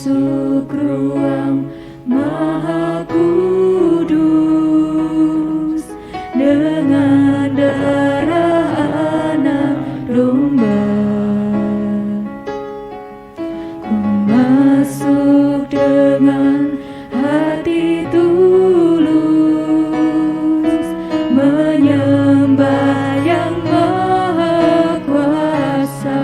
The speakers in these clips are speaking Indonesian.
masuk ruang Maha Kudus dengan darah anak domba. Ku masuk dengan hati tulus menyembah yang Maha Kuasa.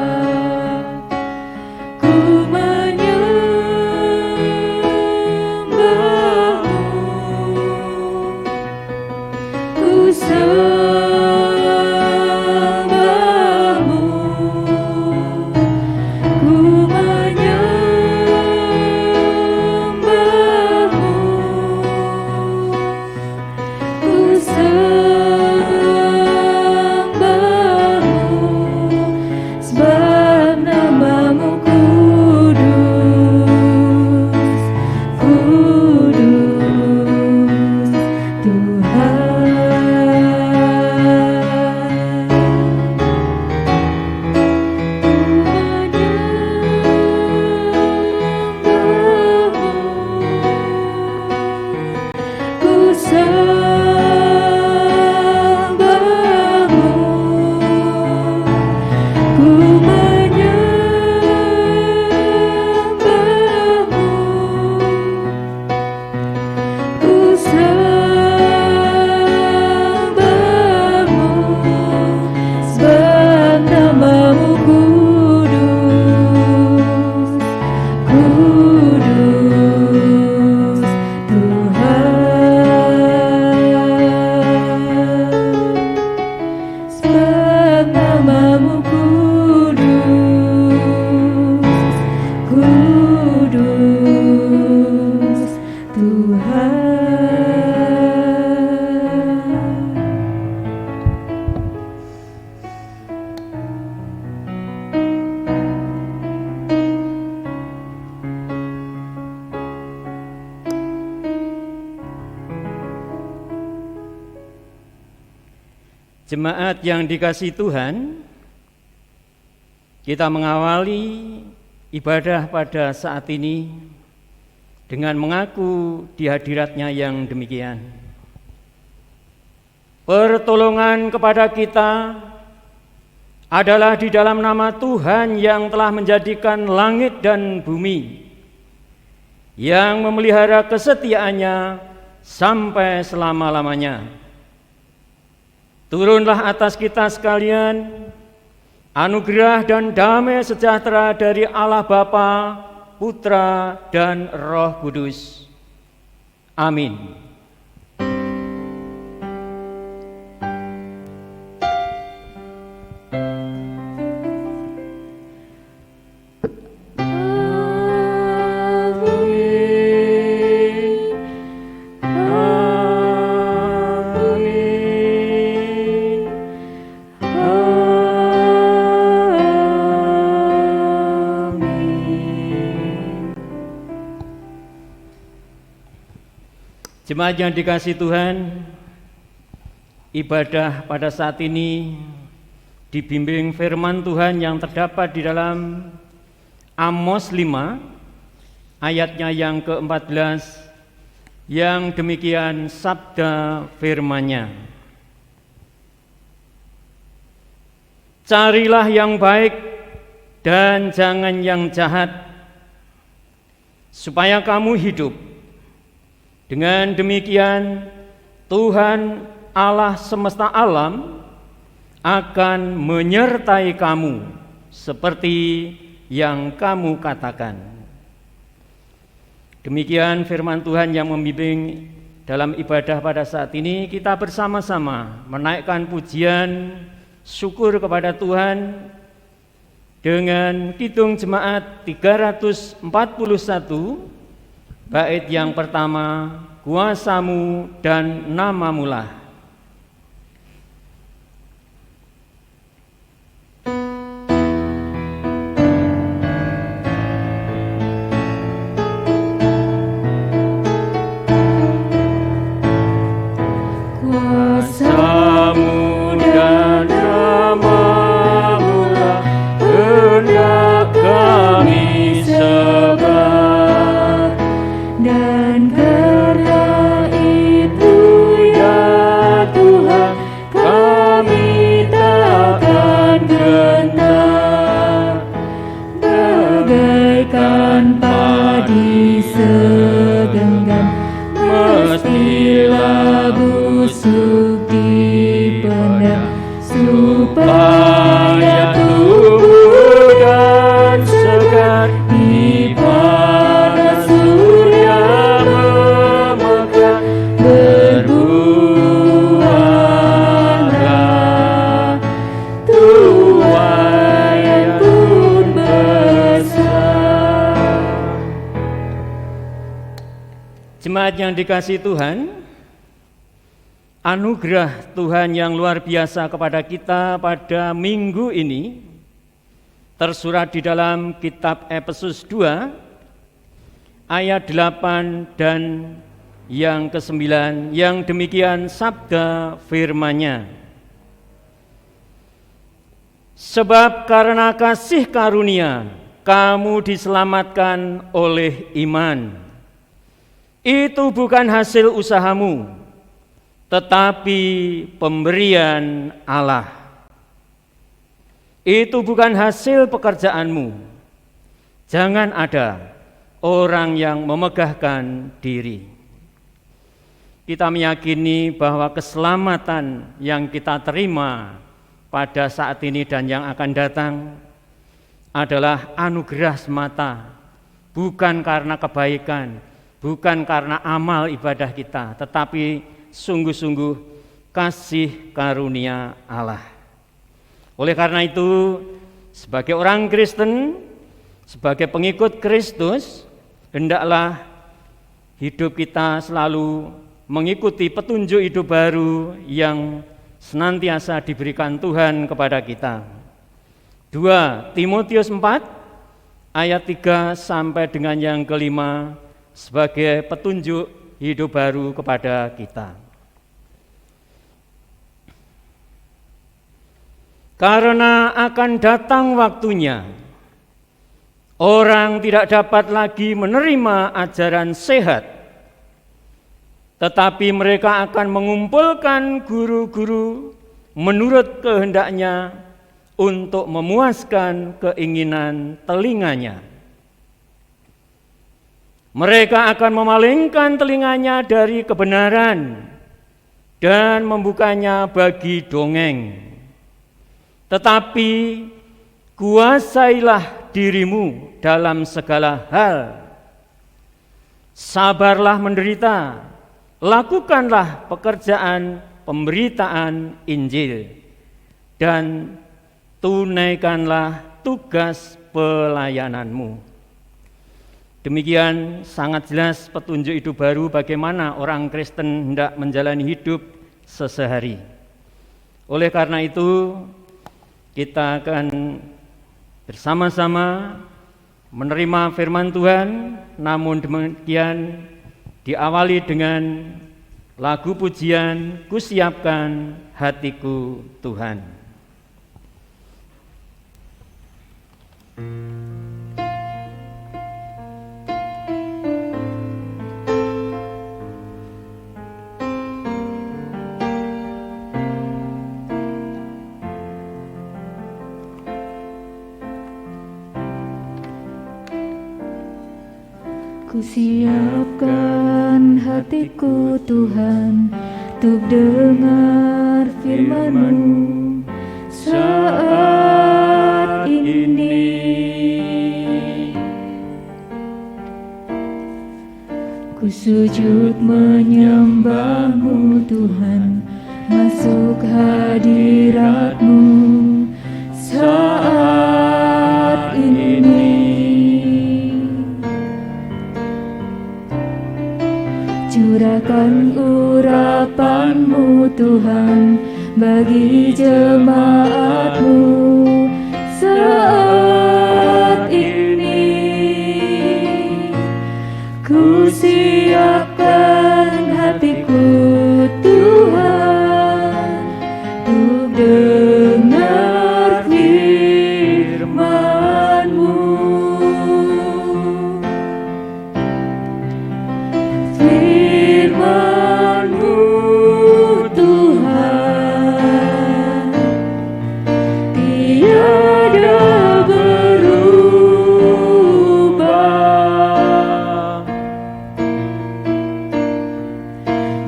Jemaat yang dikasihi Tuhan, kita mengawali ibadah pada saat ini dengan mengaku di hadirat-Nya yang demikian. Pertolongan kepada kita adalah di dalam nama Tuhan yang telah menjadikan langit dan bumi, yang memelihara kesetiaannya sampai selama-lamanya. Turunlah atas kita sekalian anugerah dan damai sejahtera dari Allah Bapa, Putra, dan Roh Kudus. Amin. Jemaat yang dikasihi Tuhan, ibadah pada saat ini dibimbing firman Tuhan yang terdapat di dalam Amos 5 ayatnya yang ke-14, yang demikian sabda firman-Nya. Carilah yang baik dan jangan yang jahat, supaya kamu hidup. Dengan demikian, Tuhan Allah semesta alam akan menyertai kamu seperti yang kamu katakan. Demikian firman Tuhan yang membimbing dalam ibadah pada saat ini. Kita bersama-sama menaikkan pujian syukur kepada Tuhan dengan kidung jemaat 341, bait yang pertama, kuasamu dan namamulah. Kuasamu dan namamulah hendak kami sembah. Jemaat yang dikasihi Tuhan, anugerah Tuhan yang luar biasa kepada kita pada minggu ini tersurat di dalam kitab Efesus 2 ayat 8 dan yang ke-9, yang demikian sabda firman-Nya. Sebab karena kasih karunia kamu diselamatkan oleh iman. Itu bukan hasil usahamu, tetapi pemberian Allah. Itu bukan hasil pekerjaanmu. Jangan ada orang yang memegahkan diri. Kita meyakini bahwa keselamatan yang kita terima pada saat ini dan yang akan datang adalah anugerah semata, bukan karena kebaikan, bukan karena amal ibadah kita, tetapi sungguh-sungguh kasih karunia Allah. Oleh karena itu, sebagai orang Kristen, sebagai pengikut Kristus, hendaklah hidup kita selalu mengikuti petunjuk hidup baru yang senantiasa diberikan Tuhan kepada kita. 2 Timotius 4 ayat 3 sampai dengan yang ke-5 sebagai petunjuk hidup baru kepada kita. Karena akan datang waktunya, orang tidak dapat lagi menerima ajaran sehat, tetapi mereka akan mengumpulkan guru-guru menurut kehendaknya untuk memuaskan keinginan telinganya. Mereka akan memalingkan telinganya dari kebenaran dan membukanya bagi dongeng. Tetapi kuasailah dirimu dalam segala hal. Sabarlah menderita, lakukanlah pekerjaan pemberitaan Injil, dan tunaikanlah tugas pelayananmu. Demikian sangat jelas petunjuk hidup baru bagaimana orang Kristen hendak menjalani hidup sehari-hari. Oleh karena itu, kita akan bersama-sama menerima firman Tuhan, namun demikian diawali dengan lagu pujian, "Kusiapkan hatiku Tuhan". Kusiapkan hatiku Tuhan untuk dengar firman-Mu saat ini. Ku sujud menyembah-Mu Tuhan, masuk hadirat-Mu saat ini. Curahkan urapan-Mu Tuhan bagi jemaat-Mu saat ini. Ku siapkan hatiku Tuhan untuk dengar firman-Mu. Firman-Mu Tuhan tiada berubah.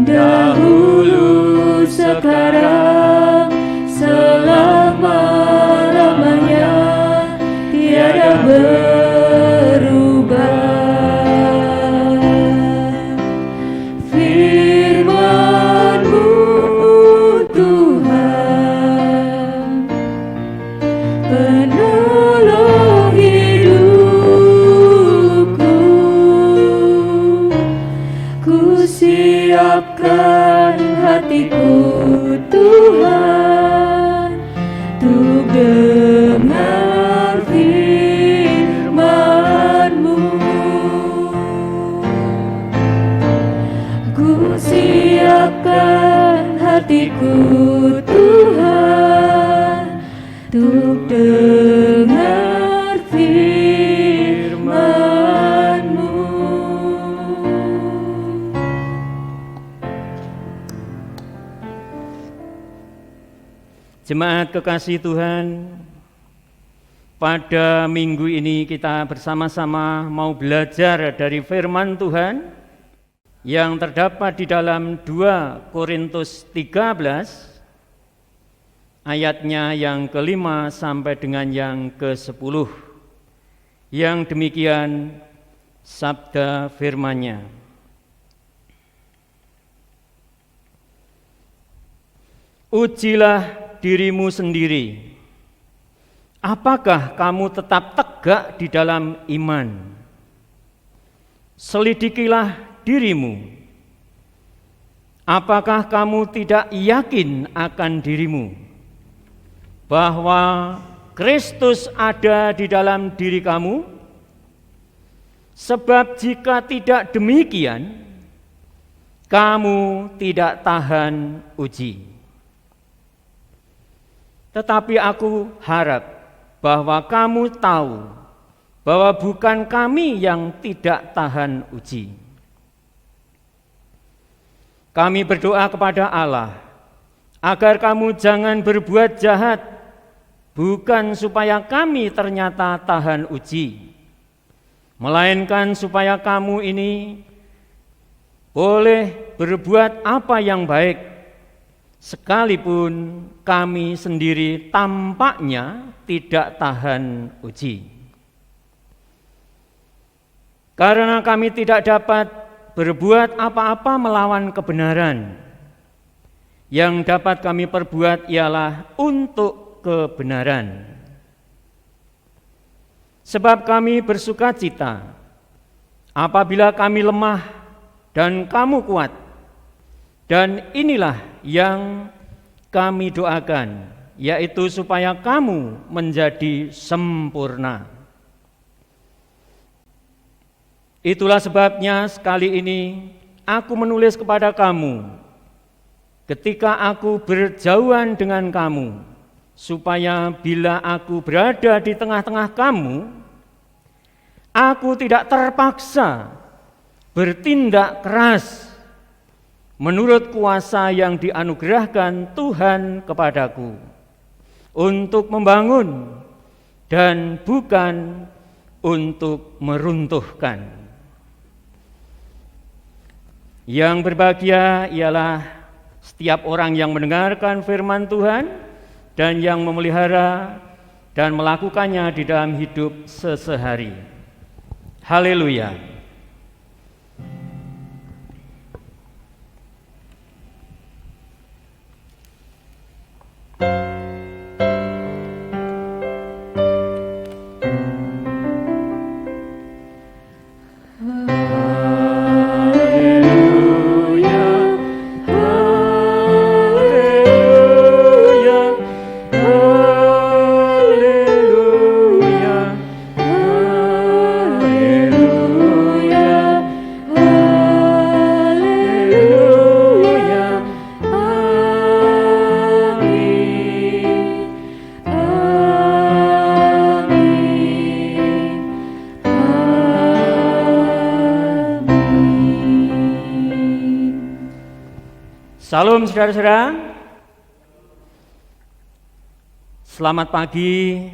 Dahulu, sekarang, selama-lamanya tiada berubah. Firman-Mu Tuhan, penolong hidupku. Ku untuk dengar firman-Mu. Jemaat kekasih Tuhan, pada minggu ini kita bersama-sama mau belajar dari firman Tuhan yang terdapat di dalam 2 Korintus 13 ayatnya yang ke-5 sampai dengan yang ke-10. Yang demikian sabda firman-Nya. Ujilah dirimu sendiri. Apakah kamu tetap tegak di dalam iman? Selidikilah dirimu. Apakah kamu tidak yakin akan dirimu bahwa Kristus ada di dalam diri kamu? Sebab jika tidak demikian, kamu tidak tahan uji. Tetapi aku harap bahwa kamu tahu bahwa bukan kami yang tidak tahan uji. Kami berdoa kepada Allah agar kamu jangan berbuat jahat, bukan supaya kami ternyata tahan uji, melainkan supaya kamu ini boleh berbuat apa yang baik, sekalipun kami sendiri tampaknya tidak tahan uji. Karena kami tidak dapat berbuat apa-apa melawan kebenaran, yang dapat kami perbuat ialah untuk kebenaran. Sebab kami bersukacita apabila kami lemah dan kamu kuat. Dan inilah yang kami doakan, yaitu supaya kamu menjadi sempurna. Itulah sebabnya sekali ini aku menulis kepada kamu ketika aku berjauhan dengan kamu, supaya bila aku berada di tengah-tengah kamu, aku tidak terpaksa bertindak keras menurut kuasa yang dianugerahkan Tuhan kepadaku untuk membangun dan bukan untuk meruntuhkan. Yang berbahagia ialah setiap orang yang mendengarkan firman Tuhan dan yang memelihara dan melakukannya di dalam hidup sehari-hari. Haleluya. Salam saudara-saudara, selamat pagi.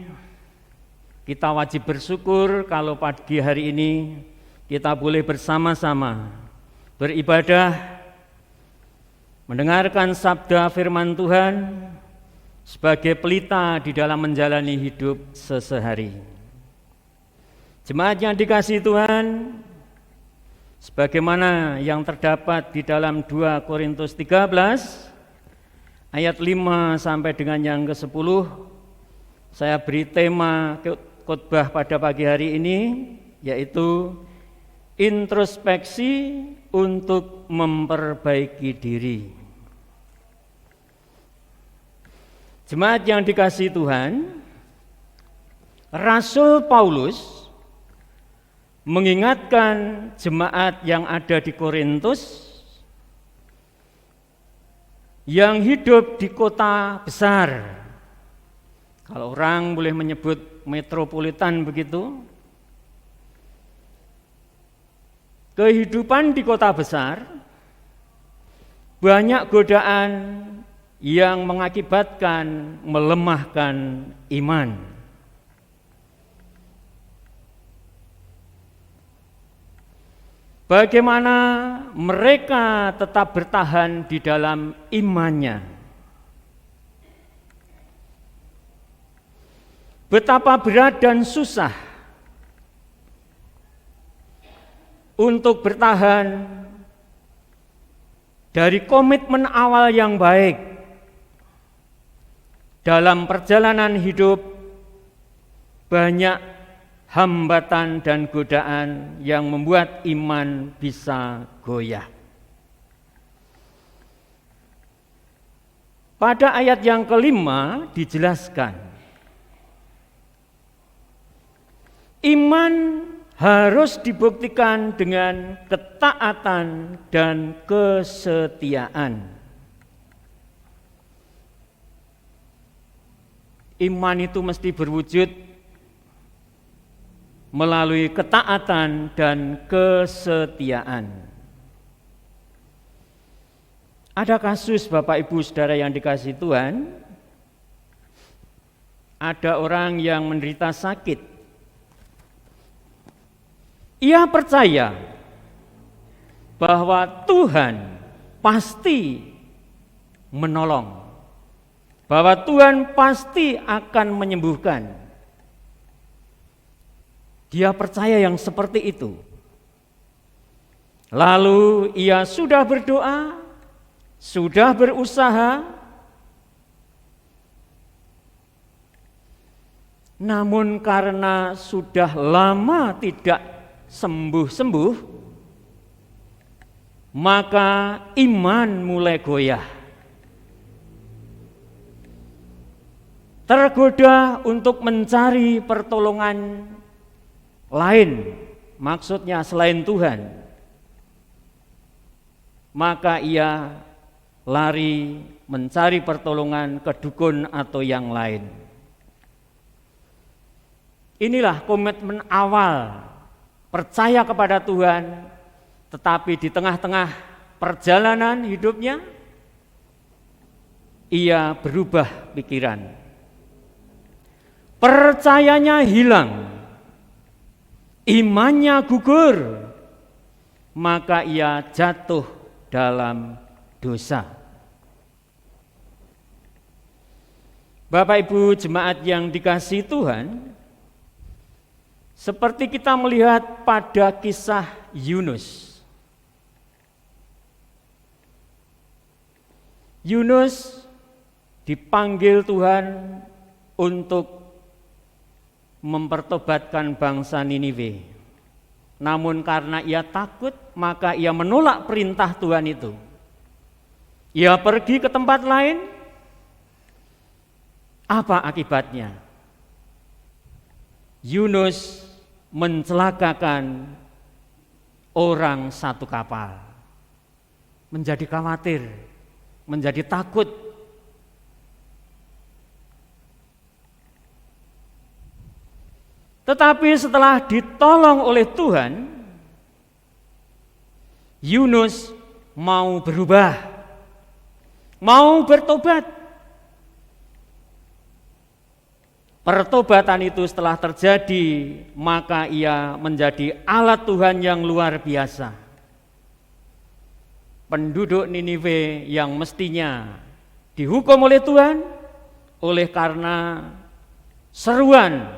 Kita wajib bersyukur kalau pagi hari ini kita boleh bersama-sama beribadah, mendengarkan sabda firman Tuhan sebagai pelita di dalam menjalani hidup sehari-hari. Jemaat yang dikasihi Tuhan, sebagaimana yang terdapat di dalam 2 Korintus 13 ayat 5 sampai dengan yang ke-10, saya beri tema khotbah pada pagi hari ini, yaitu introspeksi untuk memperbaiki diri. Jemaat yang dikasihi Tuhan, Rasul Paulus mengingatkan jemaat yang ada di Korintus yang hidup di kota besar, Kalau orang boleh menyebut metropolitan begitu, kehidupan di kota besar banyak godaan yang mengakibatkan melemahkan iman. Bagaimana mereka tetap bertahan di dalam imannya? Betapa berat dan susah untuk bertahan dari komitmen awal yang baik dalam perjalanan hidup. Banyak hambatan dan godaan yang membuat iman bisa goyah. Pada ayat yang kelima dijelaskan, iman harus dibuktikan dengan ketaatan dan kesetiaan. Iman itu mesti berwujud melalui ketaatan dan kesetiaan. Ada kasus Bapak Ibu Saudara yang dikasihi Tuhan, ada orang yang menderita sakit. Ia percaya bahwa Tuhan pasti menolong, bahwa Tuhan pasti akan menyembuhkan. Dia percaya yang seperti itu. Lalu ia sudah berdoa, sudah berusaha, namun karena sudah lama tidak sembuh-sembuh, maka iman mulai goyah. Tergoda untuk mencari pertolongan lain, maksudnya selain Tuhan, maka ia lari mencari pertolongan ke dukun atau yang lain. Inilah komitmen awal percaya kepada Tuhan, tetapi di tengah-tengah perjalanan hidupnya ia berubah pikiran. Percayanya hilang, imannya gugur, maka ia jatuh dalam dosa. Bapak Ibu jemaat yang dikasihi Tuhan, seperti kita melihat pada kisah Yunus. Yunus dipanggil Tuhan untuk mempertobatkan bangsa Niniwe. Namun karena ia takut, maka ia menolak perintah Tuhan itu. Ia pergi ke tempat lain. Apa akibatnya? Yunus mencelakakan orang satu kapal. Menjadi khawatir, menjadi takut. Tetapi setelah ditolong oleh Tuhan, Yunus mau berubah, mau bertobat. Pertobatan itu setelah terjadi, maka ia menjadi alat Tuhan yang luar biasa. Penduduk Niniwe yang mestinya dihukum oleh Tuhan, oleh karena seruan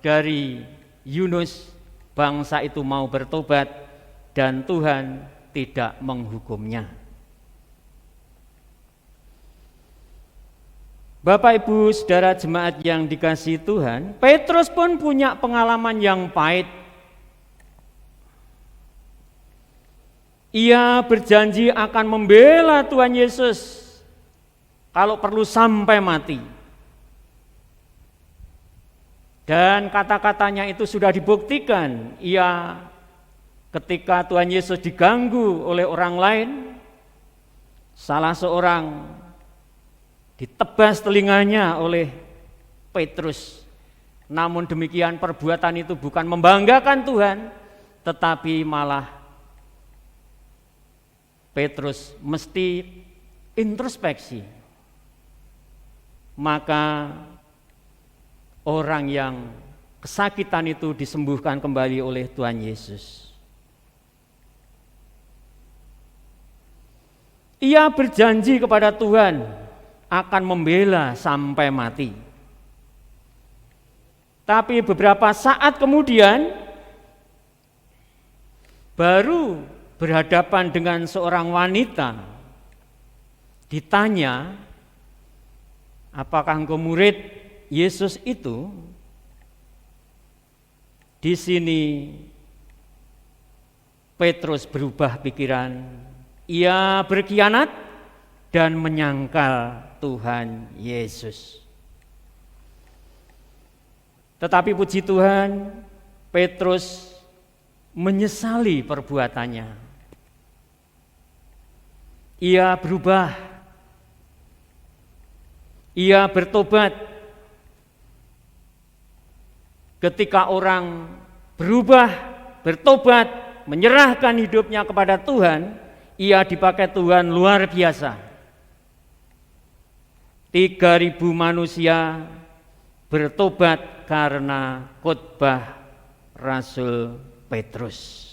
dari Yunus, bangsa itu mau bertobat dan Tuhan tidak menghukumnya. Bapak Ibu Saudara jemaat yang dikasihi Tuhan, Petrus pun punya pengalaman yang pahit. Ia berjanji akan membela Tuhan Yesus kalau perlu sampai mati. Dan kata-katanya itu sudah dibuktikan. Ia ketika Tuhan Yesus diganggu oleh orang lain, salah seorang ditebas telinganya oleh Petrus. Namun demikian perbuatan itu bukan membanggakan Tuhan, tetapi malah Petrus mesti introspeksi. Maka orang yang kesakitan itu disembuhkan kembali oleh Tuhan Yesus. Ia berjanji kepada Tuhan akan membela sampai mati. Tapi beberapa saat kemudian baru berhadapan dengan seorang wanita, ditanya, apakah engkau murid Yesus itu? Di sini Petrus berubah pikiran, ia berkhianat dan menyangkal Tuhan Yesus. Tetapi puji Tuhan, Petrus menyesali perbuatannya. Ia berubah, ia bertobat. Ketika orang berubah, bertobat, menyerahkan hidupnya kepada Tuhan, ia dipakai Tuhan luar biasa. 3.000 manusia bertobat karena khotbah Rasul Petrus.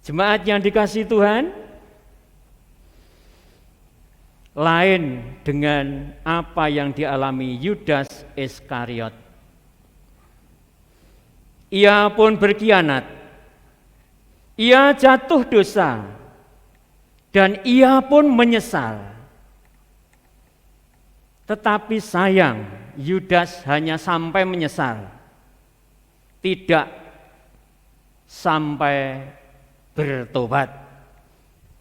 Jemaat yang dikasihi Tuhan, lain dengan apa yang dialami Yudas Iskariot. Ia pun berkhianat, ia jatuh dosa, dan ia pun menyesal. Tetapi sayang, Yudas hanya sampai menyesal, tidak sampai bertobat,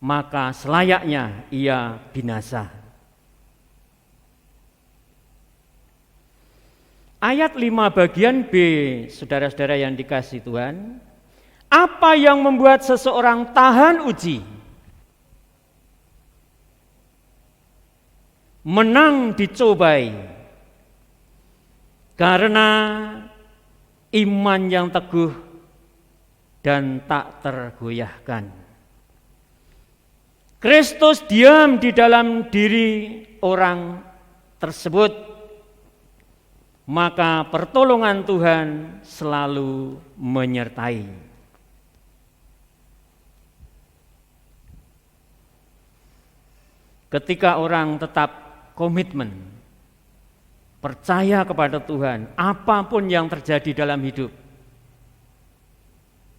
maka selayaknya ia binasa. Ayat 5 bagian B, saudara-saudara yang dikasihi Tuhan, apa yang membuat seseorang tahan uji? Menang dicobai karena iman yang teguh dan tak tergoyahkan. Kristus diam di dalam diri orang tersebut, maka pertolongan Tuhan selalu menyertai. Ketika orang tetap komitmen, percaya kepada Tuhan, apapun yang terjadi dalam hidup,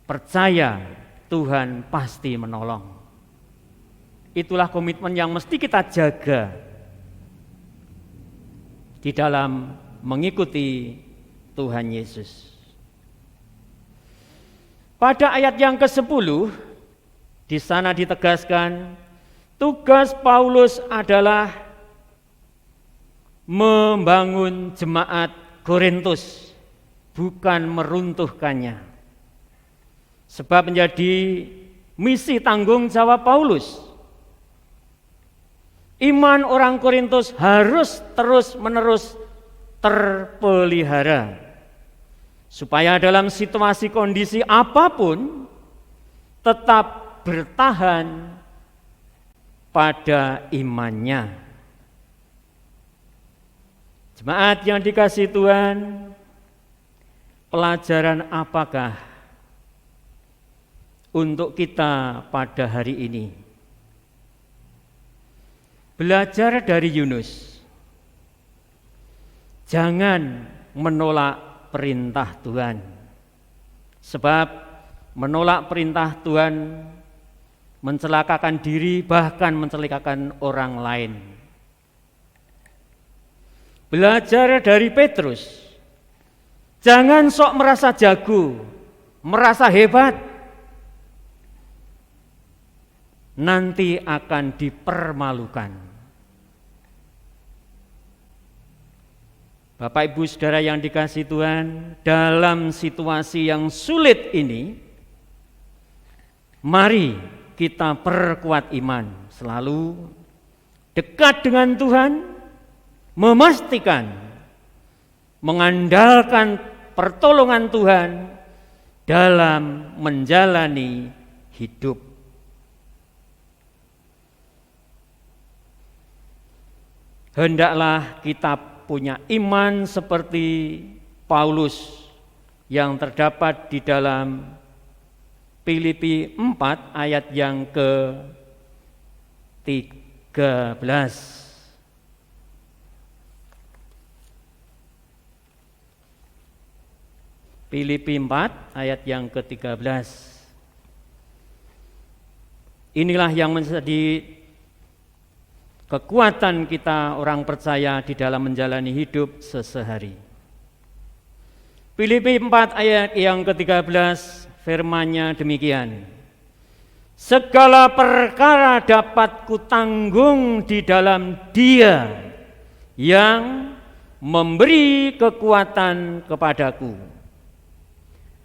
percaya Tuhan pasti menolong. Itulah komitmen yang mesti kita jaga di dalam mengikuti Tuhan Yesus. Pada ayat yang ke-10, di sana ditegaskan, tugas Paulus adalah membangun jemaat Korintus, bukan meruntuhkannya. Sebab menjadi misi tanggung jawab Paulus. Iman orang Korintus harus terus-menerus terpelihara, supaya dalam situasi kondisi apapun tetap bertahan pada imannya. Jemaat yang dikasihi Tuhan, pelajaran apakah untuk kita pada hari ini? Belajar dari Yunus. Jangan menolak perintah Tuhan. Sebab menolak perintah Tuhan mencelakakan diri, bahkan mencelakakan orang lain. Belajar dari Petrus. Jangan sok merasa jago, merasa hebat. Nanti akan dipermalukan. Bapak Ibu Saudara yang dikasihi Tuhan, dalam situasi yang sulit ini, mari kita perkuat iman, selalu dekat dengan Tuhan, memastikan, mengandalkan pertolongan Tuhan dalam menjalani hidup. Hendaklah kita punya iman seperti Paulus yang terdapat di dalam Filipi 4 ayat yang ke-13. Filipi 4 ayat yang ke-13. Inilah yang menjadi kekuatan kita orang percaya di dalam menjalani hidup sehari-hari. Filipi 4 ayat yang ke-13 firman-Nya demikian. Segala perkara dapat kutanggung di dalam Dia yang memberi kekuatan kepadaku.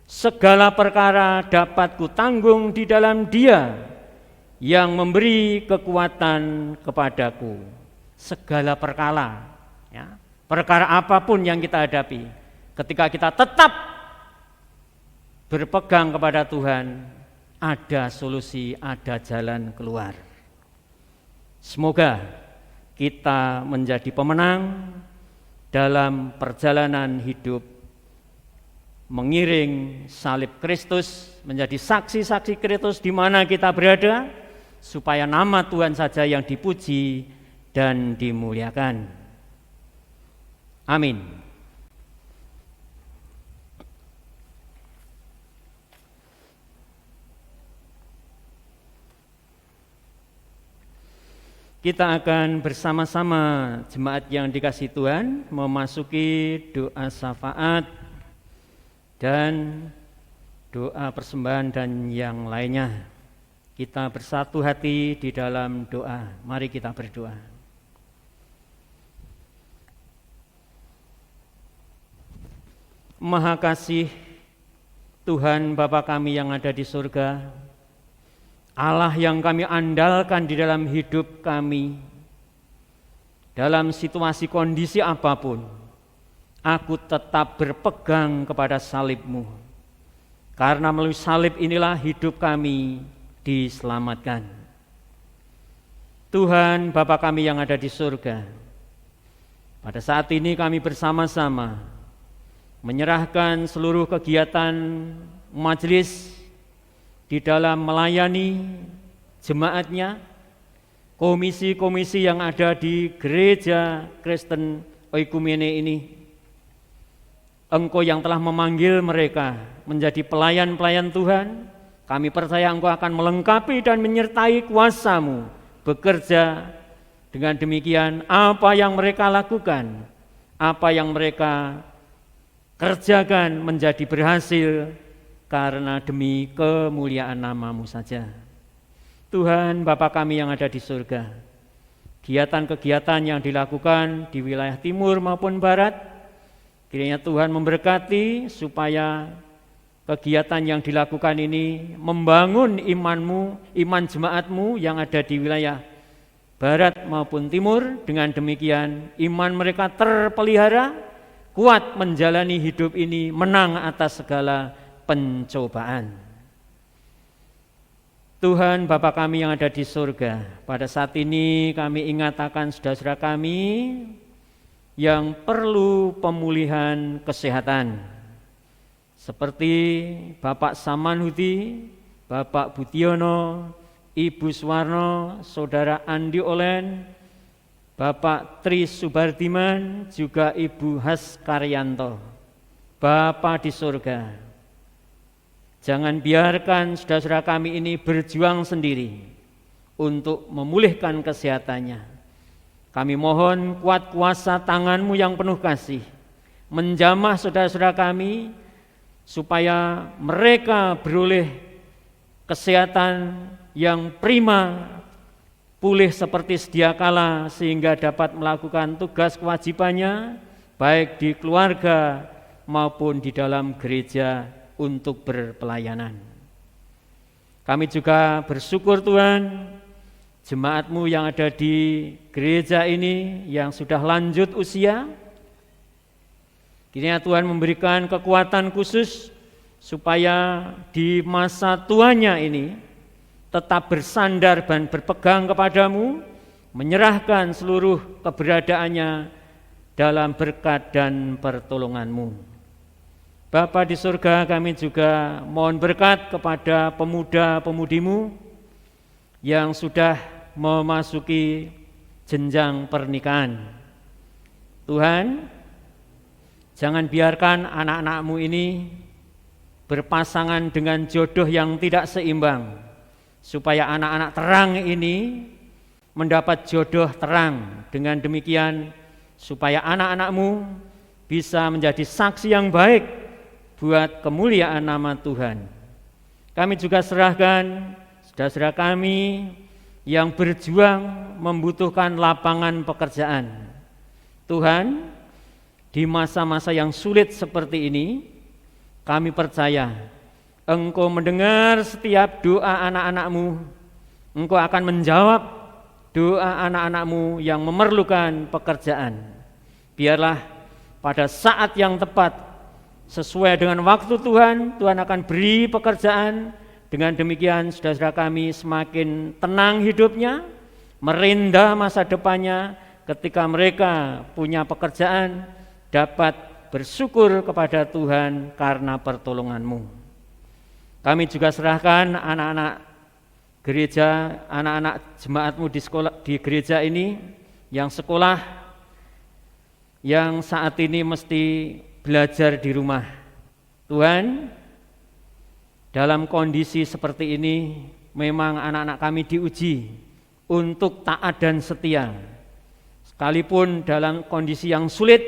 Segala perkara dapat kutanggung di dalam Dia yang memberi kekuatan kepadaku. Segala perkara, ya, perkara apapun yang kita hadapi, ketika kita tetap berpegang kepada Tuhan, ada solusi, ada jalan keluar. Semoga kita menjadi pemenang dalam perjalanan hidup mengiring salib Kristus, menjadi saksi-saksi Kristus di mana kita berada, supaya nama Tuhan saja yang dipuji dan dimuliakan. Amin. Kita akan bersama-sama jemaat yang dikasihi Tuhan memasuki doa syafaat dan doa persembahan dan yang lainnya. Kita bersatu hati di dalam doa. Mari kita berdoa. Maha kasih Tuhan Bapa kami yang ada di surga, Allah yang kami andalkan di dalam hidup kami, dalam situasi kondisi apapun, aku tetap berpegang kepada salib-Mu, karena melalui salib inilah hidup kami diselamatkan. Tuhan Bapa kami yang ada di surga, pada saat ini kami bersama-sama menyerahkan seluruh kegiatan majelis di dalam melayani jemaatnya, komisi-komisi yang ada di gereja Kristen Oikumene ini. Engkau yang telah memanggil mereka menjadi pelayan-pelayan Tuhan, kami percaya Engkau akan melengkapi dan menyertai kuasa-Mu bekerja. Dengan demikian apa yang mereka lakukan, apa yang mereka kerjakan menjadi berhasil karena demi kemuliaan nama-Mu saja. Tuhan Bapa kami yang ada di surga, kegiatan-kegiatan yang dilakukan di wilayah timur maupun barat, kiranya Tuhan memberkati supaya kegiatan yang dilakukan ini membangun iman-Mu, iman jemaat-Mu yang ada di wilayah barat maupun timur. Dengan demikian iman mereka terpelihara, kuat menjalani hidup ini, menang atas segala pencobaan. Tuhan Bapa kami yang ada di surga, pada saat ini kami ingatkan saudara-saudara kami yang perlu pemulihan kesehatan, seperti Bapak Samanhuti, Bapak Budiono, Ibu Suwarno, Saudara Andi Olen, Bapak Tri Subardiman, juga Ibu Has Karyanto. Bapa di surga, jangan biarkan saudara-saudara kami ini berjuang sendiri untuk memulihkan kesehatannya. Kami mohon kuat kuasa tangan-Mu yang penuh kasih, menjamah saudara-saudara kami, supaya mereka beroleh kesehatan yang prima, pulih seperti sedia kala, sehingga dapat melakukan tugas kewajibannya, baik di keluarga maupun di dalam gereja untuk berpelayanan. Kami juga bersyukur Tuhan, jemaat-Mu yang ada di gereja ini yang sudah lanjut usia. Kiranya Tuhan memberikan kekuatan khusus supaya di masa tuanya ini tetap bersandar dan berpegang kepadamu, menyerahkan seluruh keberadaannya dalam berkat dan pertolongan-Mu. Bapa di surga, kami juga mohon berkat kepada pemuda-pemudimu yang sudah memasuki jenjang pernikahan. Tuhan, jangan biarkan anak-anak-Mu ini berpasangan dengan jodoh yang tidak seimbang, supaya anak-anak terang ini mendapat jodoh terang. Dengan demikian, supaya anak-anak-Mu bisa menjadi saksi yang baik buat kemuliaan nama Tuhan. Kami juga serahkan saudara-saudara kami yang berjuang membutuhkan lapangan pekerjaan. Tuhan, di masa-masa yang sulit seperti ini, kami percaya Engkau mendengar setiap doa anak-anak-Mu. Engkau akan menjawab doa anak-anak-Mu yang memerlukan pekerjaan. Biarlah pada saat yang tepat, sesuai dengan waktu Tuhan, Tuhan akan beri pekerjaan. Dengan demikian saudara-saudara kami semakin tenang hidupnya, merindah masa depannya ketika mereka punya pekerjaan, dapat bersyukur kepada Tuhan karena pertolongan-Mu. Kami juga serahkan anak-anak gereja, anak-anak jemaat-Mu di sekolah, di gereja ini yang sekolah, yang saat ini mesti belajar di rumah. Tuhan, dalam kondisi seperti ini memang anak-anak kami diuji untuk taat dan setia. Sekalipun dalam kondisi yang sulit,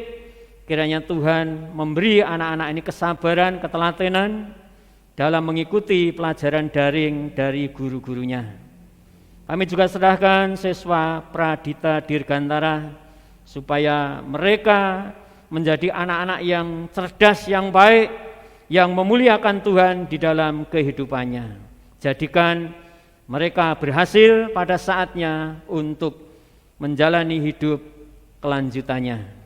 kiranya Tuhan memberi anak-anak ini kesabaran, ketelatenan dalam mengikuti pelajaran daring dari guru-gurunya. Kami juga serahkan siswa Pradita Dirgantara supaya mereka menjadi anak-anak yang cerdas, yang baik, yang memuliakan Tuhan di dalam kehidupannya. Jadikan mereka berhasil pada saatnya untuk menjalani hidup kelanjutannya.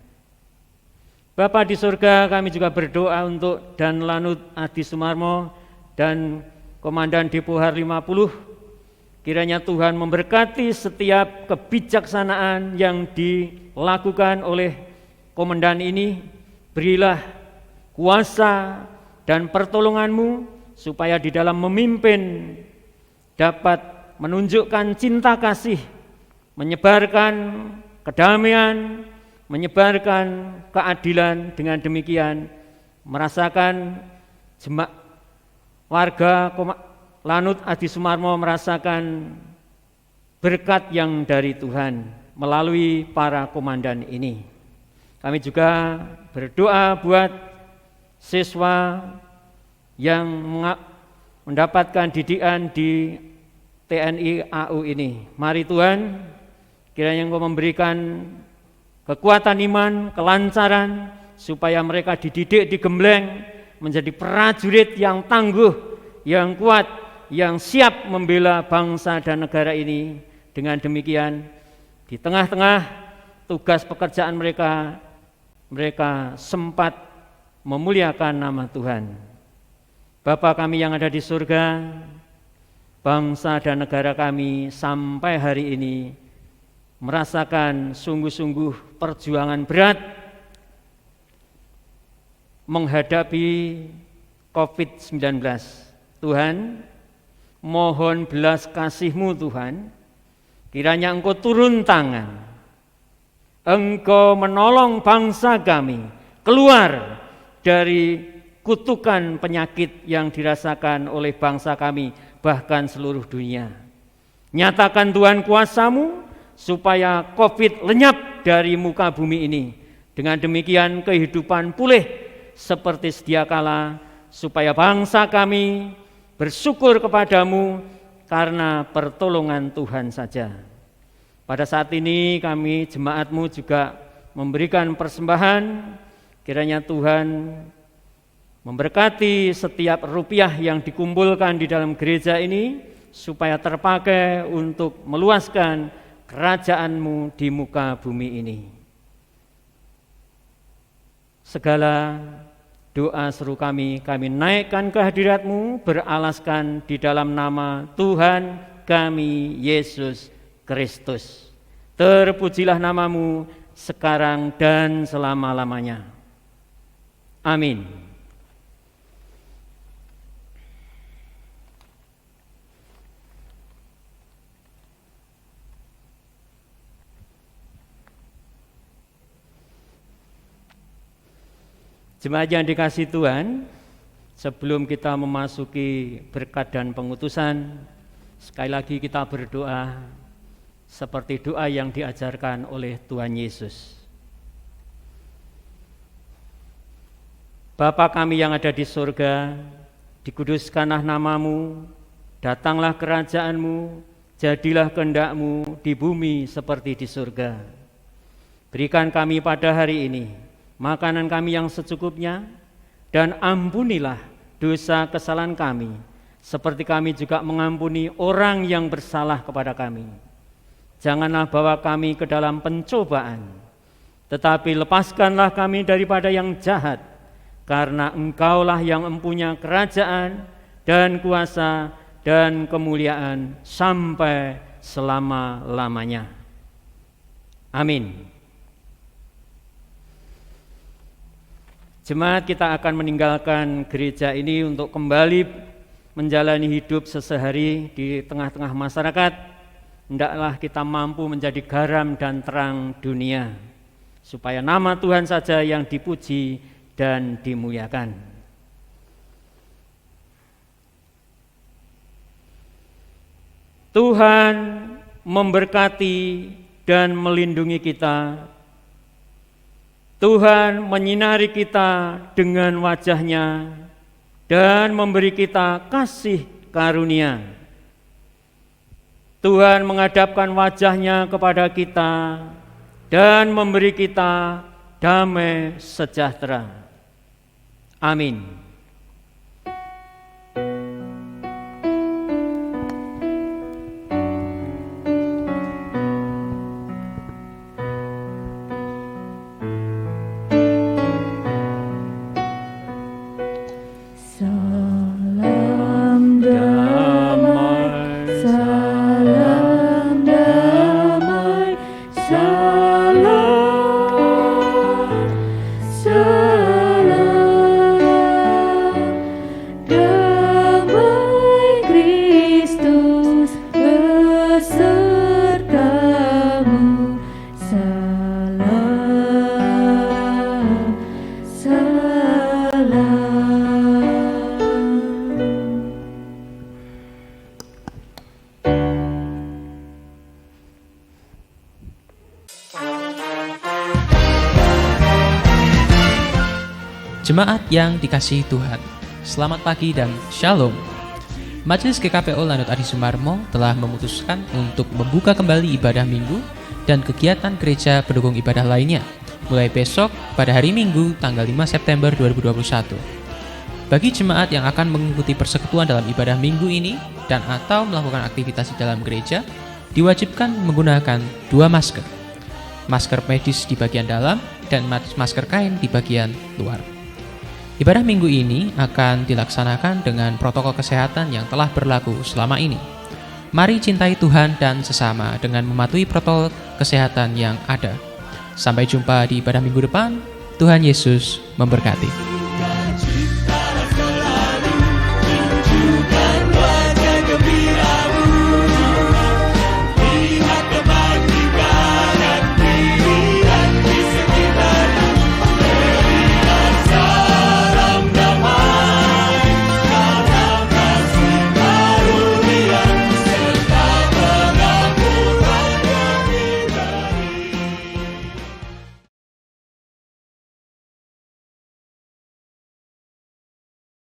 Bapa di surga, kami juga berdoa untuk Dan Lanut Adi Sumarmo dan Komandan Depohar 50. Kiranya Tuhan memberkati setiap kebijaksanaan yang dilakukan oleh komandan ini. Berilah kuasa dan pertolongan-Mu supaya di dalam memimpin dapat menunjukkan cinta kasih, menyebarkan kedamaian, menyebarkan keadilan. Dengan demikian merasakan warga Lanut Adi Sumarmo merasakan berkat yang dari Tuhan melalui para komandan ini. Kami juga berdoa buat siswa yang mendapatkan didikan di TNI AU ini. Mari Tuhan, kiranya Engkau memberikan kekuatan iman, kelancaran, supaya mereka dididik, digembleng menjadi prajurit yang tangguh, yang kuat, yang siap membela bangsa dan negara ini. Dengan demikian, di tengah-tengah tugas pekerjaan mereka, mereka sempat memuliakan nama Tuhan. Bapa kami yang ada di surga, bangsa dan negara kami sampai hari ini merasakan sungguh-sungguh perjuangan berat menghadapi COVID-19. Tuhan, mohon belas kasih-Mu Tuhan, kiranya Engkau turun tangan, Engkau menolong bangsa kami keluar dari kutukan penyakit yang dirasakan oleh bangsa kami, bahkan seluruh dunia. Nyatakan Tuhan kuasa-Mu supaya COVID lenyap dari muka bumi ini. Dengan demikian kehidupan pulih seperti sedia kala, supaya bangsa kami bersyukur kepadamu karena pertolongan Tuhan saja. Pada saat ini kami jemaat-Mu juga memberikan persembahan. Kiranya Tuhan memberkati setiap rupiah yang dikumpulkan di dalam gereja ini, supaya terpakai untuk meluaskan kerajaan-Mu di muka bumi ini. Segala doa seru kami naikkan ke hadirat-Mu beralaskan di dalam nama Tuhan kami Yesus Kristus. Terpujilah nama-Mu sekarang dan selama-lamanya. Amin. Jemaat yang dikasihi Tuhan, sebelum kita memasuki berkat dan pengutusan, sekali lagi kita berdoa seperti doa yang diajarkan oleh Tuhan Yesus. Bapa kami yang ada di surga, dikuduskanlah nama-Mu, datanglah kerajaan-Mu, jadilah kehendak-Mu di bumi seperti di surga. Berikan kami pada hari ini makanan kami yang secukupnya, dan ampunilah dosa kesalahan kami, seperti kami juga mengampuni orang yang bersalah kepada kami. Janganlah bawa kami ke dalam pencobaan, tetapi lepaskanlah kami daripada yang jahat, karena Engkaulah yang mempunyai kerajaan dan kuasa dan kemuliaan sampai selama-lamanya. Amin. Jemaat, kita akan meninggalkan gereja ini untuk kembali menjalani hidup sehari-hari di tengah-tengah masyarakat. Hendaklah kita mampu menjadi garam dan terang dunia, supaya nama Tuhan saja yang dipuji dan dimuliakan. Tuhan memberkati dan melindungi kita. Tuhan menyinari kita dengan wajah-Nya dan memberi kita kasih karunia. Tuhan menghadapkan wajah-Nya kepada kita dan memberi kita damai sejahtera. Amin. Jemaat yang dikasihi Tuhan, selamat pagi dan shalom. Majelis GKPO Lanut Adi Sumarmo telah memutuskan untuk membuka kembali ibadah minggu dan kegiatan gereja pendukung ibadah lainnya mulai besok pada hari Minggu tanggal 5 September 2021. Bagi jemaat yang akan mengikuti persekutuan dalam ibadah minggu ini dan atau melakukan aktivitas di dalam gereja, diwajibkan menggunakan 2 masker. Masker medis di bagian dalam dan masker kain di bagian luar. Ibadah minggu ini akan dilaksanakan dengan protokol kesehatan yang telah berlaku selama ini. Mari cintai Tuhan dan sesama dengan mematuhi protokol kesehatan yang ada. Sampai jumpa di ibadah minggu depan. Tuhan Yesus memberkati.